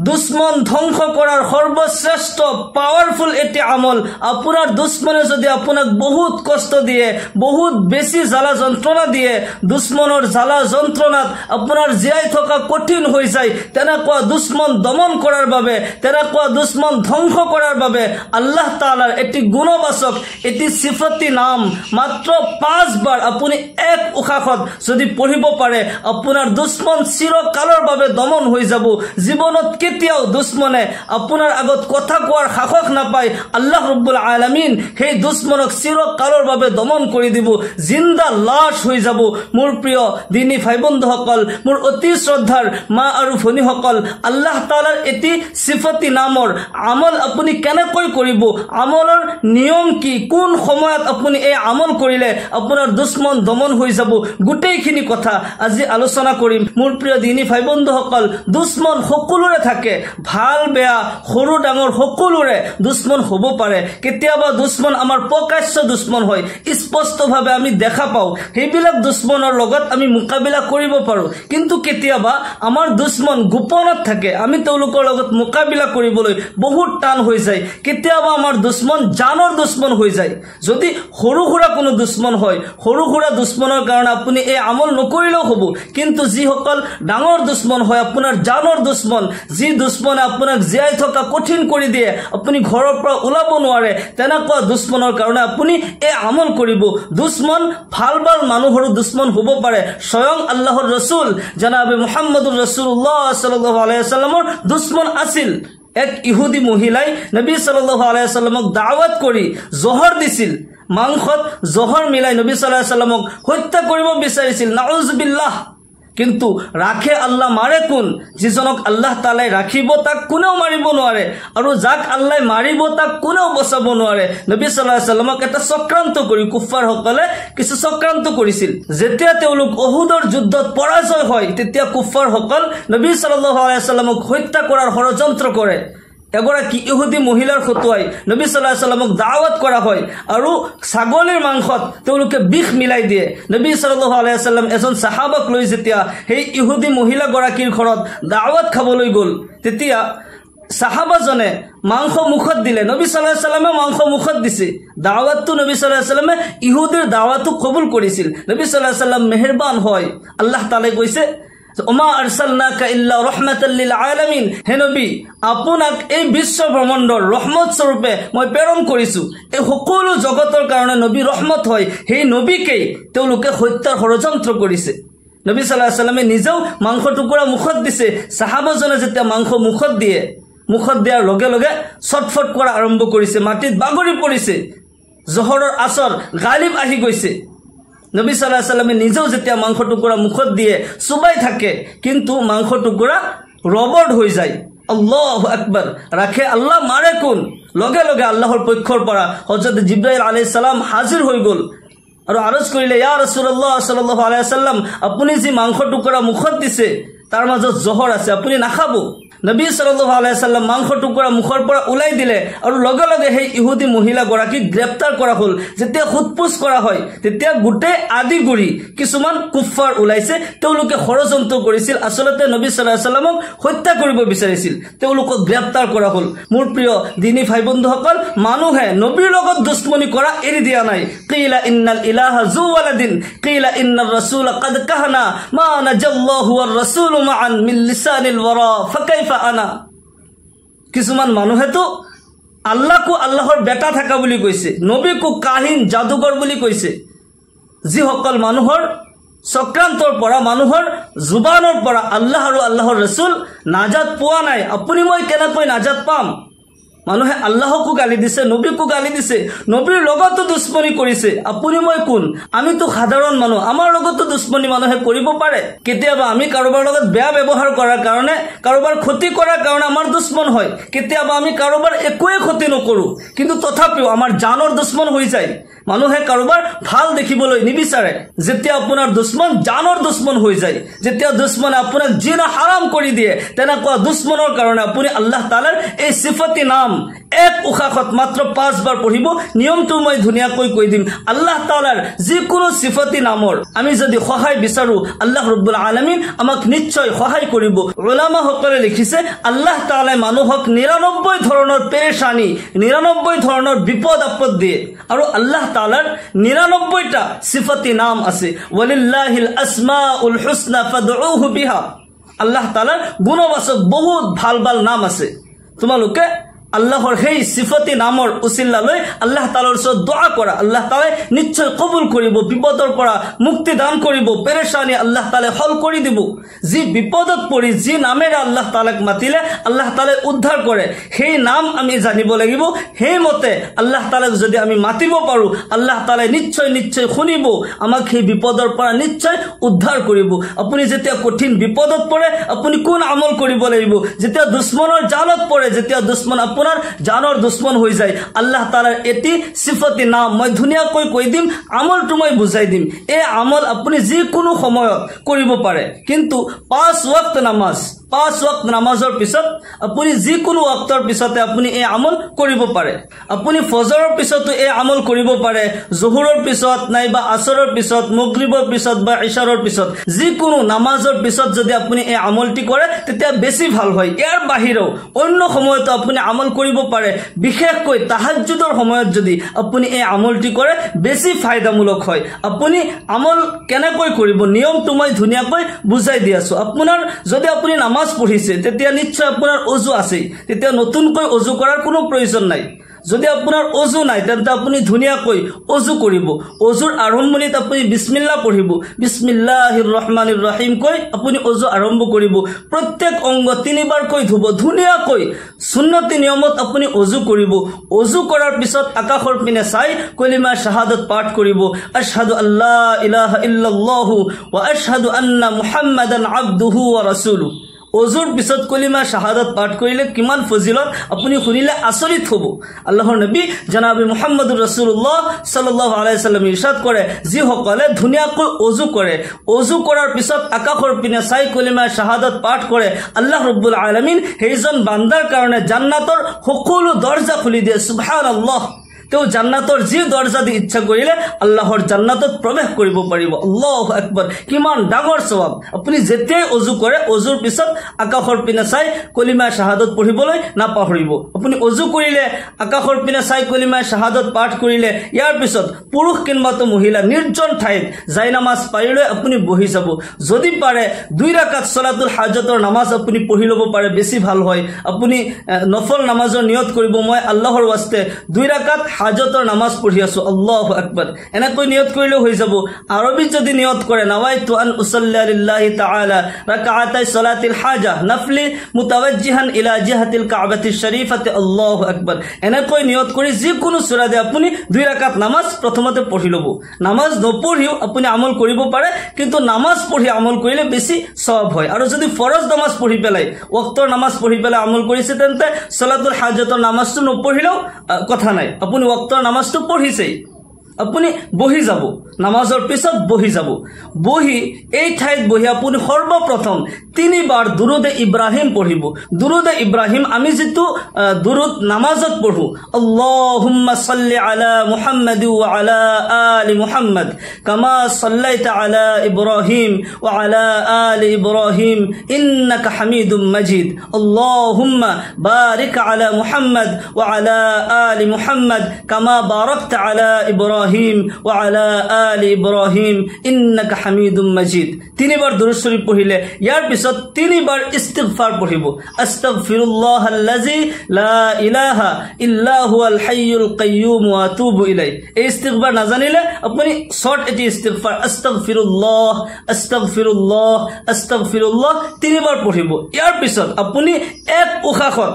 দুশ্মন ধ্বংস করার সর্বশ্রেষ্ঠ পাওয়ারফুল এটি আমল। আপনার দুশ্মনে যদি আপনাক বহুত কষ্ট দিয়ে, বহুত বেশি জ্বালা যন্ত্রণা দিয়ে, দুশ্মনের জ্বালা যন্ত্রণাত আপনার জীয়াই থকা কঠিন হয়ে যায়, তেনেকুৱা দুশ্মন দমন কৰাৰ বাবে, তেনেকুৱা দুশ্মন ধ্বংস করার বাবে আল্লাহ তাআলার এটি গুণবাচক, এটি সিফতি নাম মাত্র 5 বার আপনি এক উশাহত যদি পড়িব পারে, আপনার দুশ্মন চিৰকালৰ বাবে দমন হয়ে যাব। জীবনত কেতিয়াও দুশ্মনে আপনাৰ আগত কথা কোৱাৰ সাহস নাপায়। আল্লাহ ৰব্বুল আলামিন সেই দুশ্মনক চিৰকালৰ বাবে দমন কৰি দিব, জিন্দা লাশ হয়ে যাব। মোৰ প্ৰিয় দিনী ভাই বন্ধুসকল, মোৰ অতি শ্ৰদ্ধাৰ মা আৰু ভনীসকল, আল্লাহ তাআলাৰ এটি সিফতি নামৰ আমল আপুনি কেনেকৈ কৰিব, আমলৰ নিয়ম কি, কোন সময়ত আপুনি এই আমল কৰিলে আপোনাৰ দুশ্মন দমন হৈ যাব, গোটেইখিনি কথা আজি আলোচনা কৰিম। মোৰ প্ৰিয় দিনী ভাই বন্ধুসকল, দুশ্মন সকলোৰে থাকে, ভাল বেয়া সৰু ডাঙৰ সকলোৰে দুশ্মন হ'ব পাৰে। কেতিয়াবা দুশ্মন আমাৰ প্ৰকাশ্য দুশ্মন হয়, স্পষ্টভাৱে আমি দেখা পাওঁ, সেইবিলাক দুশ্মনৰ লগত আমি মোকাবিলা কৰিব পাৰোঁ। কিন্তু কেতিয়াবা আমাৰ দুশ্মন গোপনত থাকে, আমি তেওঁলোকৰ লগত মোকাবিলা কৰিবলৈ বহুত টান হৈ যায়। কেতিয়াবা আমাৰ দুশ্মন জানৰ দুশ্মন হৈ যায়। যদি সৰু সুৰা কোনো দুশ্মন হয়, সৰু সুৰা দুশ্মনৰ কাৰণে আপুনি এই আমল নকৰিলেও হ'ব। কিন্তু যিসকল ডাঙৰ দুশ্মন হয়, আপোনাৰ জানৰ দুশ্মন, যি দুশ্মনে আপোনাক জীয়াই থকা কঠিন কৰি দিয়ে, আপুনি ঘৰৰ পৰা ওলাব নোৱাৰে, তেনেকুৱা দুশ্মনৰ কাৰণে আপুনি এই আমল কৰিব। দুশ্মন ভাল ভাল মানুহৰো দুশ্মন হ'ব পাৰে। স্বয়ং আল্লাহৰ ৰসুল জনাবে মুহাম্মদুৰ ৰাসূলুল্লাহ সাল্লাল্লাহু আলাইহি ওয়াসাল্লামৰ দুশ্মন আছিল। এক ইহুদি মহিলাই নবী সাল্লাল্লাহু আলাইহি ওয়াসাল্লামক দাওয়াত কৰি জহৰ দিছিল, মাংসত জহৰ মিলাই নবী সাল্লাল্লাহু আলাইহি ওয়াসাল্লামক হত্যা কৰিব বিচাৰিছিল। নাউজুবিল্লাহ। কিন্তু ৰাখে আল্লাহ, মাৰে কোন? যিজনক আল্লাহ তাআলাই ৰাখিব তাক কোনেও মাৰিব নোৱাৰে, আৰু যাক আল্লাহ মাৰিব তাক কোনেও বচাব নোৱাৰে। নবী সাল্লাল্লাহু আলাইহি ওয়াসাল্লামক এটা চক্ৰান্ত কৰি কুফাৰসকলে কিছু চক্ৰান্ত কৰিছিল। যেতিয়া তেওঁলোক উহুদৰ যুদ্ধত পৰাজয় হয়, তেতিয়া কুফাৰসকল নবী সাল্লাল্লাহু আলাইহি ওয়াসাল্লামক হত্যা কৰাৰ ষড়যন্ত্ৰ কৰে। এগৰাকী ইহুদি মহিলাৰ ফটোৱাই নবী সাল্লাল্লাহু আলাইহি ওয়াসাল্লামক দাওয়াত কৰা হয়, আৰু ছাগলীৰ মাংসত তেওঁলোকে বিষ মিলাই দিয়ে। নবী সাল্লাল্লাহু আলাইহি ওয়াসাল্লাম এজন সাহাবাক লৈ যেতিয়া সেই ইহুদি মহিলাগৰাকীৰ ঘৰত দাওয়াত খাবলৈ গ'ল, তেতিয়া সাহাবাজনে মাংস মুখত দিলে, নবী সাল্লাল্লাহু আলাইহি ওয়াসাল্লামে মাংস মুখত দিছে। দাওয়াতটো নবী সাল্লাল্লাহু আলাইহি ওয়াসাল্লামে ইহুদিৰ দাওয়াতটো কবুল কৰিছিল। নবী সাল্লাল্লাহু আলাইহি ওয়াসাল্লাম মেহেৰবান হয়। আল্লাহ তাআলাই কৈছে, ওমা আৰসালনাকা ইল্লা ৰাহমাতাল লিল আলামিন, হে নবী, আপোনাক এই বিশ্ব ব্ৰহ্মাণ্ডৰ ৰহমত স্বৰূপে মই প্ৰেৰণ কৰিছো। এই সকলো জগতৰ কাৰণে নবী ৰহমত হয়। সেই নবীকেই তেওঁলোকে হত্যাৰ ষড়যন্ত্ৰ কৰিছে। নবী সাল্লাল্লাহু আলাইহি ওয়াসাল্লামে নিজেও মাংস টুকুৰা মুখত দিছে। সাহাবাজনে যেতিয়া মাংস মুখত দিয়ে, মুখত দিয়াৰ লগে লগে ছটফট কৰা আৰম্ভ কৰিছে, মাটিত বাগৰি পৰিছে, জহৰৰ আসৰ গালিব আহি গৈছে। নবী সাল্লাল্লাহু আলাইহি ওয়াসাল্লামে নিজেও যেতিয়া মাংস টুকুৰা মুখত দিয়ে চুবাই থাকে, কিন্তু মাংস টুকুৰা ৰবট হৈ যায়। আল্লাহু আকবাৰ। ৰাখে আল্লাহ, মাৰে কোন? লগে লগে আল্লাহৰ পক্ষৰ পৰা হযৰত জিবৰাইল আলাইহিস সালাম হাজিৰ হৈ গ'ল আৰু আৰজ কৰিলে, ইয়া ৰাসূলুল্লাহ সাল্লাল্লাহু আলাইহি ওয়াসাল্লাম, আপুনি যি মাংস টুকুৰা মুখত দিছে তাৰ মাজত জহৰ আছে, আপুনি নাখাব। নবী সাল্লাল্লাহু আলাইহি ওয়াসাল্লাম মাংস টুকুৰা মুখৰ পৰা ওলাই দিলে, আৰু লগে লগে সেই ইহুদি মহিলাগৰাকীক গ্ৰেপ্তাৰ কৰা হ'ল। যেতিয়া খুদপুছ কৰা হয়, তেতিয়া গোটেই আদি গুৰি কিছুমান কুফাৰ ওলাইছে, তেওঁলোকে ষড়যন্ত্ৰ কৰিছিল, আচলতে নবী সাল্লাল্লাহু আলাইহি ওয়াসাল্লামক হত্যা কৰিব বিচাৰিছিল, তেওঁলোকক গ্ৰেপ্তাৰ কৰা হ'ল। মোৰ প্ৰিয় দিনী ভাই বন্ধুসকল, মানুহে নবীৰ লগত দুশ্মনী কৰা এৰি দিয়া নাই। কিলা ইন্নাল ইলাহা যু ওয়ালাদিন, কিলা ইন্নাৰ ৰাসূল قد কাহানা মা নাজাল্লাহু ওয়াৰ ৰাসূল মাআন মিন লিসানিল ওয়াৰা ফাকাইফা আনা। কিছুমান মানুহেতো আল্লাহকো আল্লাহৰ বেটা থাকা বুলি কৈছে, নবীকো কাহিন জাদুকৰ বুলি কৈছে। যিসকল মানুহৰ চক্ৰান্তৰ পৰা, মানুহৰ জুবানৰ পৰা আল্লাহ আৰু আল্লাহৰ ৰাসূল নাজাত পোৱা নাই, আপুনি মই কেনেকৈ নাজাত পাম? মানুহে আল্লাহকো গালি দিছে, নবীকো গালি দিছে, নবীৰ লগতো দুশ্মনী কৰিছে। আপুনি মই কোন? আমিতো সাধাৰণ মানুহ, আমাৰ লগতো দুশ্মনী মানুহে কৰিব পাৰে। কেতিয়াবা আমি কাৰোবাৰ লগত বেয়া ব্যৱহাৰ কৰাৰ কাৰণে, কাৰোবাৰ ক্ষতি কৰাৰ কাৰণে আমাৰ দুশ্মন হয়। কেতিয়াবা আমি কাৰোবাৰ একোৱে ক্ষতি নকৰোঁ, কিন্তু তথাপিও আমাৰ জানৰ দুশ্মন হৈ যায়। মানুহে কাৰোবাৰ ভাল দেখিবলৈ নিবিচাৰে। যেতিয়া আপোনাৰ দুশ্মন জানৰ দুশ্মন হৈ যায়, যেতিয়া দুশ্মনে আপোনাক জিনা হাৰাম কৰি দিয়ে, তেনেকুৱা দুশ্মনৰ কাৰণে আপুনি আল্লাহ তাআলাৰ এই সিফতি নাম এক উশাহত মাত্ৰ 5 বাৰ পঢ়িব নিয়মটো মই ধুনীয়াকৈ কৈ দিম আল্লাহ তাআলাৰ যিকোনো সিফাতি নামৰ আমি যদি সহায় বিচাৰো আল্লাহ ৰাব্বুল আলামিন আমাক নিশ্চয় সহায় কৰিব উলামা সকলে লিখিছে আল্লাহ তাআলা মানুহক 99 ধৰণৰ পেৰেশানি 99 ধৰণৰ বিপদ আপদ দিয়ে আৰু আল্লাহ তাআলাৰ 99টা সিফাতি নাম আছে ওয়ালিল্লাহিল আসমাউল হুসনা ফাদউহু বিহা আল্লাহ তাআলাৰ গুণবাচক বহুত ভাল ভাল নাম আছে তোমালোকে আল্লাহৰ সেই সিফাতি নামৰ উসিলা লৈ আল্লাহ তাআলাৰ ওচৰত দোয়া কৰা আল্লাহ তাআলা নিশ্চয় কবুল কৰিব বিপদৰ পৰা মুক্তি দান কৰিব পেৰেশানি আল্লাহ তাআলা হল কৰি দিব যি বিপদত পৰি যি নামেৰে আল্লাহ তাআলাক মাতিলে আল্লাহ তাআলা উদ্ধাৰ কৰে সেই নাম আমি জানিব লাগিব সেই মতে আল্লাহ তাআলাক যদি আমি মাতিব পাৰো আল্লাহ তাআলা নিশ্চয় নিশ্চয় শুনিব আমাক সেই বিপদৰ পৰা নিশ্চয় উদ্ধাৰ কৰিব আপুনি যেতিয়া কঠিন বিপদত পৰে আপুনি কোন আমল কৰিব লাগিব যেতিয়া দুশ্মনৰ জালত পৰে যেতিয়া দুশ্মন আপোনাৰ জানৰ দুশ্মন হৈ যায় আল্লাহ তাআলাৰ এটি সিফাতি নাম মই ধুনীয়াকৈ কৈ দিম আমলটো মই বুজাই দিম এই আমল আপুনি যিকোনো সময়ত কৰিব পাৰে কিন্তু 5 ওয়াক্ত নামাজ 5 ওয়াক্ত নামাজৰ পিছত আপুনি যিকোনো ওয়াক্তৰ পিছতে আপুনি এই আমল কৰিব পাৰে আপুনি ফজৰৰ পিছতো এই আমল কৰিব পাৰে জোহৰৰ পিছত নাইবা আসৰৰ পিছত মাগৰিবৰ পিছত বা ইশাৰৰ পিছত যিকোনো নামাজৰ পিছত যদি আপুনি এই আমলটি কৰে তেতিয়া বেছি ভাল হয় ইয়াৰ বাহিৰেও অন্য সময়তো আপুনি আমল কৰিব পাৰে বিশেষকৈ তাহাজ্জুদৰ সময়ত যদি আপুনি এই আমলটি কৰে বেছি ফায়দামূলক হয় আপুনি আমল কেনেকৈ কৰিব নিয়মটো মই ধুনীয়াকৈ বুজাই দি আছো আপোনাৰ যদি আপুনি নামাজ পঢ়িছে তেতিয়া নিশ্চয় আপোনাৰ ওযু আছে তেতিয়া নতুনকৈ ওযু কৰাৰ কোনো প্ৰয়োজন নাই যদি আপোনাৰ ওযু নাই তেন্তে আপুনি ধুনীয়াকৈ ওযু কৰিব ওযুৰ আৰম্ভণিত আপুনি বিসমিল্লাহ পঢ়িব বিসমিল্লাহিৰ ৰহমানিৰ ৰহিম কৈ আপুনি ওযু আৰম্ভ কৰিব প্ৰত্যেক অংগ 3 বাৰ কৈ ধুব ধুনীয়াকৈ সুন্নতি নিয়মত আপুনি ওযু কৰিব ওযু কৰাৰ পিছত আকাশৰ পিনে চাই কলিমা শাহাদাত পাঠ কৰিব আশহাদু আল্লা ইলাহা ইল্লাল্লাহু ওয়া আশহাদু আন্না মুহাম্মাদান আবদুহু ওয়া রাসূলুহু ওযুৰ পিছত কলিমা শাহাদাত পাঠ কৰিলে কিমান ফজিলত আপুনি শুনিলে আচৰিত হ'ব আল্লাহৰ নবী জনাব মুহাম্মদুৰ ৰাসূলুল্লাহ সাল্লাল্লাহু আলাইহি সাল্লাম ইৰশাদ কৰে যি সকলে ধুনীয়াকৈ ওযু কৰে ওযু কৰাৰ পিছত আকাশৰ পিনে চাই কলিমা শাহাদাত পাঠ কৰে আল্লাহ ৰাব্বুল আলামিন সেইজন বান্দাৰ কাৰণে জান্নাতৰ সকলো দৰজা খুলি দিয়ে সুবহানাল্লাহ তো জান্নাতৰ যি দৰজা দি ইচ্ছা কৰিলে আল্লাহৰ জান্নাতত প্ৰৱেশ কৰিব পাৰিব আল্লাহু আকবাৰ কিমান ডাঙৰ সওয়াব আপুনি যেতিয়াই ওযু কৰে ওযুৰ পিছত আকাশৰ পিনে চাই কলিমা শাহাদাত পঢ়িবলৈ নাপাহৰিব আপুনি ওযু কৰিলে আকাশৰ পিনে চাই কলিমা শাহাদাত পাঠ কৰিলে ইয়াৰ পিছত পুৰুষ কিংবা মহিলা নিৰ্জন ঠাইত যাই নামাজ পাৰিলে আপুনি বহি যাব যদি পাৰে 2 ৰাকাত সালাতুল হাজতৰ নামাজ আপুনি পঢ়ি ল'ব পাৰে বেছি ভাল হয় আপুনি নফল নামাজৰ নিয়ত কৰিব মই আল্লাহৰ ওয়াস্তে 2 ৰাকাত হাজতৰ নামাজ পঢ়ি আছো আল্লাহু আকবাৰ এনেকৈ নিয়ত কৰিলে হৈ যাব আৰবিত যদি নিয়ত কৰে নাৱাইতু আন উসাল্লি লিল্লাহি তাআলা রাকাতাই সালাতিল হাজা নফলি মুতাওয়াজ্জিহান ইলা জিহাতিল কাবাতিশ শরীফাতি আল্লাহু আকবার এনেকৈ নিয়ত কৰি যিকোনো সূৰা দে আপুনি 2 ৰাকাত নামাজ প্ৰথমতে পঢ়ি লব নামাজ নপঢ়িও আপুনি আমল কৰিব পাৰে কিন্তু নামাজ পঢ়ি আমল কৰিলে বেছি সওয়াব হয় আৰু যদি ফৰজ নামাজ পঢ়ি পেলাই ওয়াক্তৰ নামাজ পঢ়ি পেলাই আমল কৰিছে তেন্তে সালাতুল হাজতৰ নামাজটো নপঢ়িলেও কথা নাই আপুনি ওয়াক্তৰ নামাজটো পঢ়িছেই আপুনি বহি যাব নামাজৰ পিছত বহি যাব বহি এই ঠাইত বহি আপুনি সৰ্বপ্ৰথম 3 বাৰ দুৰুদে ইব্ৰাহিম পঢ়িব দুৰুদে ইব্ৰাহিম আমি যেটো দুৰুদ নামাজত পঢ়ো আল্লাহুম্মা সাল্লি আলা মুহাম্মাদ ওয়া আলা আলি মুহাম্মাদ কামা সাল্লাইতা আলা ইব্রাহিম ওয়া আলা আলি ইব্রাহিম ইন্নাকা হামিদুম মাজিদ আল্লাহুম্মা বারিক আলা মুহাম্মাদ ওয়া আলা আলি মুহাম্মাদ কামা বারাকতা আলা ইব্রাহিম وعلى آل إبراهيم إنك حميد مجيد 3 বাৰ দুৰূদ শৰীফ পঢ়িলে ইয়াৰ পিছত 3 বাৰ ইস্তিগফাৰ পঢ়িব আস্তাগফিৰুল্লাহাল্লাযী লা ইলাহা ইল্লা হুৱাল হাইয়ুল কাইয়্যুম ওয়া আতুবু ইলাই এই ইস্তিগফাৰ নাজানিলে আপুনি শৰ্ট এটি ইস্তিগফাৰ আস্তাগফিৰুল্লাহ আস্তাগফিৰুল্লাহ আস্তাগফিৰুল্লাহ 3 বাৰ পঢ়িব ইয়াৰ পিছত আপুনি এক উশাহত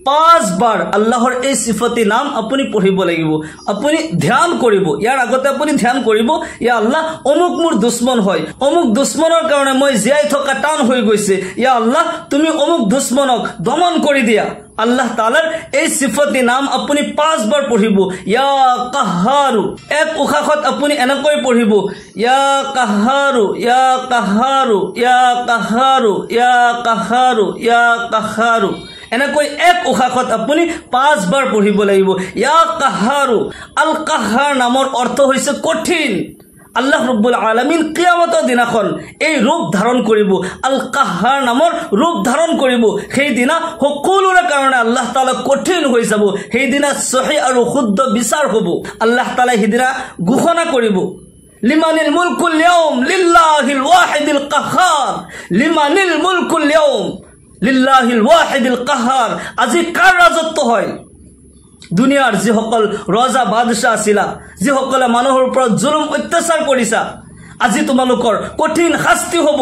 5 বাৰ আল্লাহৰ এই সিফাতি নাম আপুনি পঢ়িব লাগিব আপুনি ধ্যান কৰিব ইয়াৰ আগতে আপুনি ধ্যান কৰিব ইয়া আল্লাহ অমুক মোৰ দুশ্মন হয় অমুক দুশ্মনৰ কাৰণে মই জিয়াই থকা টান হৈ গৈছে ইয়া আল্লাহ তুমি অমুক দুশ্মনক দমন কৰি দিয়া আল্লাহ তাআলাৰ এই সিফাতি নাম আপুনি 5 বাৰ পঢ়িব ইয়া কাহাৰু এক উশাহত আপুনি এনেকৈ পঢ়িব ইয়া কাহাৰু ইয়া কাহাৰু ইয়া কাহাৰু ইয়া কাহাৰু ইয়া কাহাৰু এনেকৈ এক উশাহত আপুনি 5 বাৰ পঢ়িব লাগিব। ইয়া কাহাৰু, আল কাহাৰ নামৰ অৰ্থ হৈছে কঠিন। আল্লাহ ৰব্বুল আলামিন কিয়ামতৰ দিনাখন এই ৰূপ ধাৰণ কৰিব, আল কাহাৰ নামৰ ৰূপ ধাৰণ কৰিব। সেইদিনা সকলোৰে কাৰণে আল্লাহ তাআলা কঠিন হৈ যাব। সেইদিনা সহি আৰু শুদ্ধ বিচাৰ হ'ব। আল্লাহ তাআলা সেইদিনা ঘোষণা কৰিব, লিমানিল মুলকুল ইয়াউম লিল্লাহিল ওয়াহিদিল কাহাৰ, লিমানিল মুলকুল ইয়াউম লিল্লাহিল ওয়াহিদিল কাহাৰ। আজি কাৰ ৰাজত্ব হয়? দুনিয়াৰ যিসকল ৰজা বাদশাহ আছিলা, যিসকলে মানুহৰ ওপৰত জুলুম অত্যাচাৰ কৰিছা, আজি তোমালোকৰ কঠিন শাস্তি হ'ব।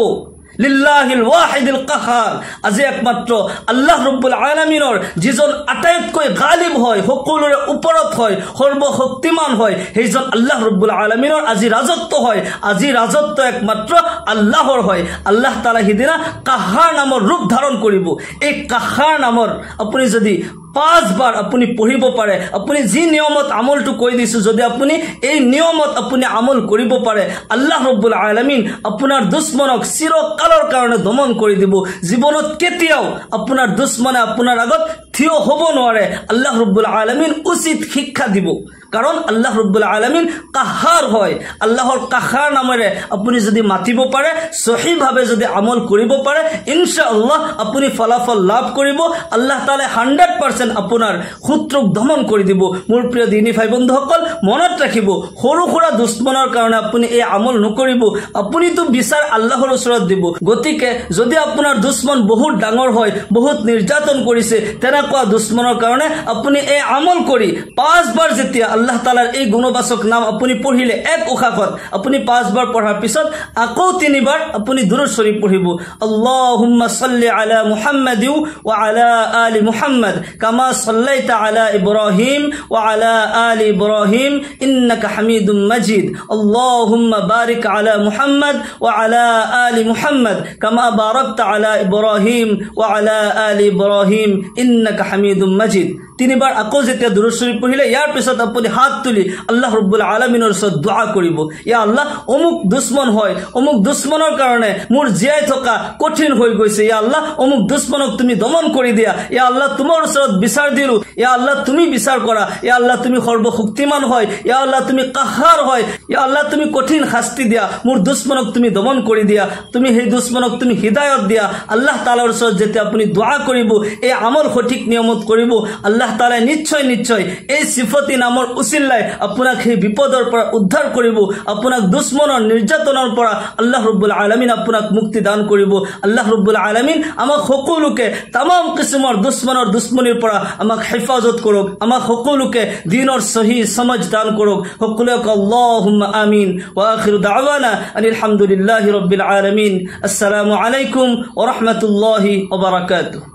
লিল্লাহিল ওয়াহিদিল কাহাৰ। আজি একমাত্ৰ আল্লাহ ৰব্বুল আলামিনৰ যিজন আটাইতকৈ গালিব হয়, সকলোৰে ওপৰত হয়, সৰ্বশক্তিমান হয়, সেইজন আল্লাহ ৰব্বুল আলামিনৰ আজি ৰাজত্ব হয়। আজি ৰাজত্ব একমাত্ৰ আল্লাহৰ হয়। আল্লাহ তাআলা সিদিনা কাহাৰ নামৰ ৰূপ ধাৰণ কৰিব। এই কাহাৰ নামৰ আপুনি যদি 5 বাৰ আপুনি পঢ়িব পাৰে, আপুনি যি নিয়মত আমলটো কৈ দিছো, যদি আপুনি এই নিয়মত আপুনি আমল কৰিব পাৰে, আল্লাহ ৰব্বুল আলামিন আপোনাৰ দুশ্মনক চিৰকালৰ কাৰণে দমন কৰি দিব। জীৱনত কেতিয়াও আপোনাৰ দুশ্মনে আপোনাৰ আগত থিয় হ'ব নোৱাৰে। আল্লাহ ৰব্বুল আলামিন উচিত শিক্ষা দিব, কাৰণ আল্লাহ ৰব্বুল আলামিন কাহাৰ হয়। আল্লাহৰ কাহাৰ নামেৰে আপুনি যদি মাতিব পাৰে, সহিভাৱে যদি আমল কৰিব পাৰে, ইনশাআল্লাহ আপুনি ফলাফল লাভ কৰিব। আল্লাহ তাআলা 100% আপোনাৰ শত্ৰুক দমন কৰি দিব। মোৰ প্ৰিয় দিনী ভাই বন্ধুসকল, মনত ৰাখিব, সৰু সুৰা দুশ্মনৰ কাৰণে আপুনি এই আমল নকৰিব। আপুনিতো বিচাৰ আল্লাহৰ ওচৰত দিব। গতিকে যদি আপোনাৰ দুশ্মন বহুত ডাঙৰ হয়, বহুত নিৰ্যাতন কৰিছে, তেনেকুৱা দুশ্মনৰ কাৰণে আপুনি এই আমল কৰি 5 বাৰ যেতিয়া আল্লাহ তাআলাৰ এই গুণবাচক নাম আপুনি পঢ়িলে, এক উশাহত আপুনি 5 বাৰ পঢ়াৰ পিছত আকৌ 3 বাৰ আপুনি দুৰুদ শৰীফ পঢ়িব। আল্লাহুম্মা সাল্লি আলা মুহাম্মাদি ওয়া আলা আলি মুহাম্মাদ কামা সাল্লাইতা আলা ইব্রাহিম ওয়া আলা আলি ইব্রাহিম ইন্নাকা হামিদুম মাজিদ। আল্লাহুম্মা বারিক আলা মুহাম্মাদ ওয়া আলা আলি মুহাম্মাদ কামা বারাকতা আলা ইব্রাহিম ওয়া আলা আলি ইব্রাহিম ইন্নাকা হামিদুম মাজিদ। 3 বাৰ আকৌ যেতিয়া দুৰুদ শৰীফ পঢ়িলে, ইয়াৰ পিছত আপুনি হাত তুলি আল্লাহ ৰব্বুল আলামিনৰ ওচৰত দুআ কৰিব। ইয়া আল্লাহ, অমুক দুশ্মন হয়, অমুক দুশ্মনৰ কাৰণে মোৰ জীয়াই থকা কঠিন হৈ গৈছে। ইয়া আল্লাহ, অমুক দুশ্মনক তুমি দমন কৰি দিয়া। ইয়া আল্লাহ, তোমাৰ ওচৰত বিচাৰ দিলো। ইয়া আল্লাহ, তুমি বিচাৰ কৰা। ইয়া আল্লাহ, তুমি সৰ্বশক্তিমান হয়। ইয়া আল্লাহ, তুমি কাহাৰ হয়। ইয়া আল্লাহ, তুমি কঠিন শাস্তি দিয়া, মোৰ দুশ্মনক তুমি দমন কৰি দিয়া, তুমি সেই দুশ্মনক তুমি হিদায়ত দিয়া। আল্লাহ তাআলাৰ ওচৰত যেতিয়া আপুনি দুআ কৰিব, এই আমল সঠিক নিয়মত কৰিব, আল্লাহ তাআলা নিশ্চয় নিশ্চয় এই সিফতি নামৰ উচিলাই আপোনাক সেই বিপদৰ পৰা উদ্ধাৰ কৰিব। আপোনাক দুশ্মনৰ নিৰ্যাতনৰ পৰা আল্লাহ ৰব্বুল আলামিন আপোনাক মুক্তি দান কৰিব। আল্লাহ ৰব্বুল আলামিন আমাক সকলোকে তামাম কিসমৰ দুশ্মনৰ দুশ্মনীৰ পৰা আমাক হেফাজত কৰক। আমাক সকলোকে দ্বীনৰ সহি সমজ দান কৰক। সকলোকে আল্লাহুম্মা আমিন। ওয়া আখিৰু দাওয়ানা আনিল হামদুলিল্লাহি ৰাব্বিল আলামিন। আসসালামু আলাইকুম ওয়া ৰাহমাতুল্লাহি ওয়া বাৰাকাতুহু।